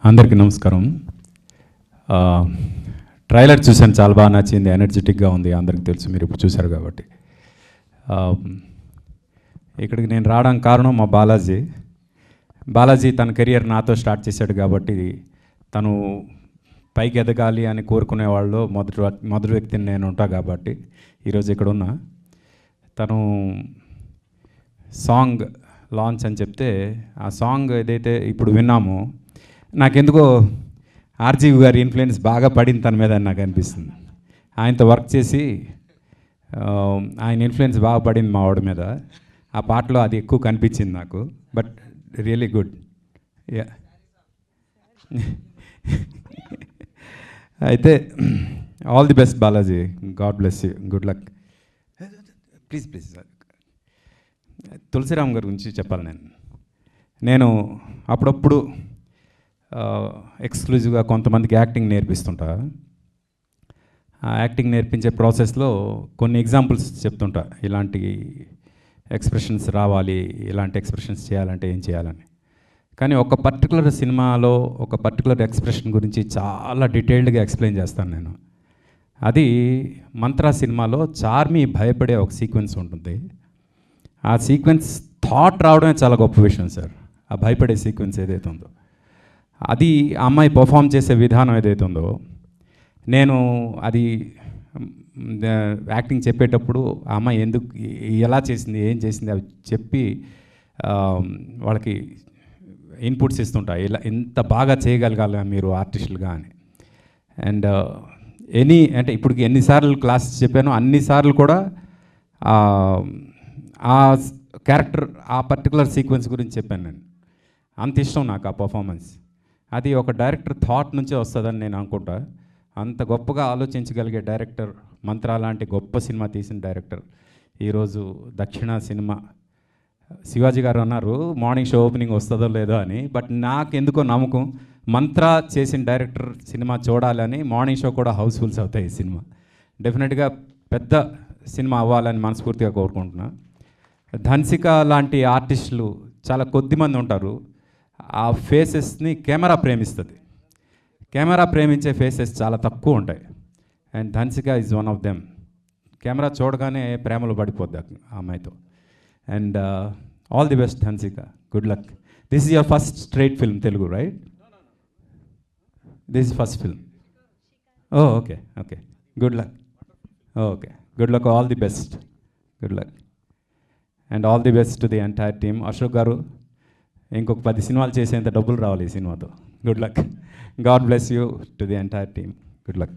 అందరికీ నమస్కారం. ట్రైలర్ చూసాను, చాలా బాగా నచ్చింది, ఎనర్జెటిక్గా ఉంది. అందరికీ తెలుసు, మీరు ఇప్పుడు చూశారు కాబట్టి. ఇక్కడికి నేను రావడానికి కారణం మా బాలాజీ తన కెరియర్ నాతో స్టార్ట్ చేశాడు కాబట్టి తను పైకి ఎదగాలి అని కోరుకునే వాళ్ళు మొదటి వ్యక్తిని నేను ఉంటా కాబట్టి ఈరోజు ఇక్కడ ఉన్నా. తను సాంగ్ లాంచ్ అని చెప్తే ఆ సాంగ్ ఏదైతే ఇప్పుడు విన్నామో నాకెందుకో ఆర్జీవి గారి ఇన్ఫ్లుయెన్స్ బాగా పడింది తన మీద అని నాకు అనిపిస్తుంది. ఆయనతో వర్క్ చేసి ఆయన ఇన్ఫ్లుయెన్స్ బాగా పడింది మా వాడి మీద. ఆ పాటలో అది ఎక్కువ కనిపించింది నాకు. But really good. యా అయితే all the best Balaji. God bless you. Good luck. Please sir, Tulsiram గారి గురించి చెప్పాలి. నేను అప్పుడప్పుడు ఎక్స్క్లూజివ్గా కొంతమందికి యాక్టింగ్ నేర్పిస్తుంటా. ఆ యాక్టింగ్ నేర్పించే ప్రాసెస్లో కొన్ని ఎగ్జాంపుల్స్ చెప్తుంటా. ఇలాంటి ఎక్స్ప్రెషన్స్ రావాలి, ఇలాంటి ఎక్స్ప్రెషన్స్ చేయాలంటే ఏం చేయాలని. కానీ ఒక పర్టికులర్ సినిమాలో ఒక పర్టికులర్ ఎక్స్ప్రెషన్ గురించి చాలా డీటెయిల్డ్గా ఎక్స్ప్లెయిన్ చేస్తాను నేను. అది మంత్రా సినిమాలో చార్మి భయపడే ఒక సీక్వెన్స్ ఉంటుంది. ఆ సీక్వెన్స్ థాట్ రావడమే చాలా గొప్ప విషయం సార్. ఆ భయపడే సీక్వెన్స్ ఏదైతే ఉందో అది ఆ అమ్మాయి పర్ఫామ్ చేసే విధానం ఏదైతే ఉందో, నేను అది యాక్టింగ్ చెప్పేటప్పుడు ఆ అమ్మాయి ఎందుకు ఎలా చేసింది, ఏం చేసింది అవి చెప్పి వాళ్ళకి ఇన్పుట్స్ ఇస్తుంటా. ఇలా ఇంత బాగా చేయగలగాలి మీరు ఆర్టిస్టులుగా అని. అండ్ అంటే ఇప్పుడు ఎన్నిసార్లు క్లాసెస్ చెప్పానో అన్నిసార్లు కూడా ఆ క్యారెక్టర్ ఆ పర్టికులర్ సీక్వెన్స్ గురించి చెప్పాను నేను. అంత ఇష్టం నాకు ఆ పర్ఫార్మెన్స్. అది ఒక డైరెక్టర్ థాట్ నుంచే వస్తుందని నేను అనుకుంటా. అంత గొప్పగా ఆలోచించగలిగే డైరెక్టర్, మంత్రా లాంటి గొప్ప సినిమా తీసిన డైరెక్టర్ ఈరోజు దక్షిణ సినిమా. శివాజీ గారు అన్నారు మార్నింగ్ షో ఓపెనింగ్ వస్తుందో లేదో అని. బట్ నాకు ఎందుకో నమ్మకం, మంత్రా చేసిన డైరెక్టర్ సినిమా చూడాలని మార్నింగ్ షో కూడా హౌస్ఫుల్స్ అవుతాయి. ఈ సినిమా డెఫినెట్గా పెద్ద సినిమా అవ్వాలని మనస్ఫూర్తిగా కోరుకుంటున్నా. ధన్సిక లాంటి ఆర్టిస్టులు చాలా కొద్దిమంది ఉంటారు. ఆ ఫేసెస్ని కెమెరా ప్రేమిస్తుంది. కెమెరా ప్రేమించే ఫేసెస్ చాలా తక్కువ ఉంటాయి. And Dhansika is one of them. Camera చూడగానే ప్రేమలో పడిపోద్ది ఆ అమ్మాయితో. And all the best Dhansika. Good luck. This is your first straight film Telugu, right? This is first film. Okay. Good luck. Okay, good luck. All the best. Good luck. And all the best to the entire team. Ashok garu, ఇంకొక 10 సినిమాలు చేసేంత డబ్బులు రావాలి ఈ సినిమాతో. Good luck. God bless you to the entire team. Good luck.